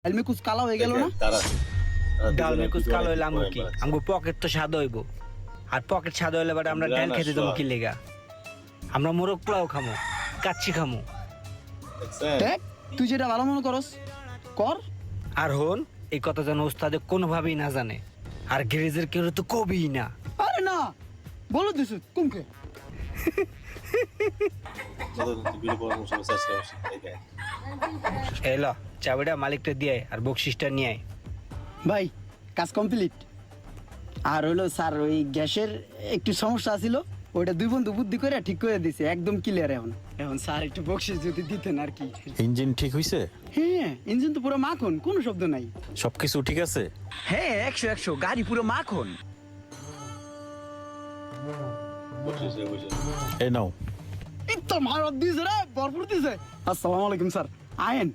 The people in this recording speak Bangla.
ডাল মে কুছ কালা হয়ে গেল না? ডাল মে কুছ কালো হইলে আমগো কি আমগো পকেট তো স্বাদ হইব আর পকেট স্বাদ হইলে বাট আমরা ডাল খেতে যাবো কি লেগা আমরা মোরগ পোলাও খামো কাচ্চি খামো দেখ তুই যেটা ভালো মনে করস কর। আর হন এই কথা যেন ওস্তাদে কোনোভাবেই না জানে আর গ্যারেজের কেউ তো কবেই না আরে না বলো দিস কুমকে এলো চাবিটা মালিকটা দিয়ে আর বকশিসটা নিয়ে আয়। ভাই কাজ কমপ্লিট। আর হলো স্যার ওই গ্যাসের একটু সমস্যা ছিল ওইটা দুই বন্ধু বুদ্ধি করে ঠিক করে দিছে একদম ক্লিয়ার। এখন এখন স্যার একটু বকশিস যদি দিতেন আর কি। ইঞ্জিন ঠিক হইছে? হ্যাঁ ইঞ্জিন তো পুরো মাখন, কোনো শব্দ নাই। সবকিছু ঠিক আছে? হ্যাঁ 100 গাড়ি পুরো মাখন। এই নাও। এই তো মারত দিছে রে, ভরপুর দিছে। আসসালামু আলাইকুম স্যার, আয়েন।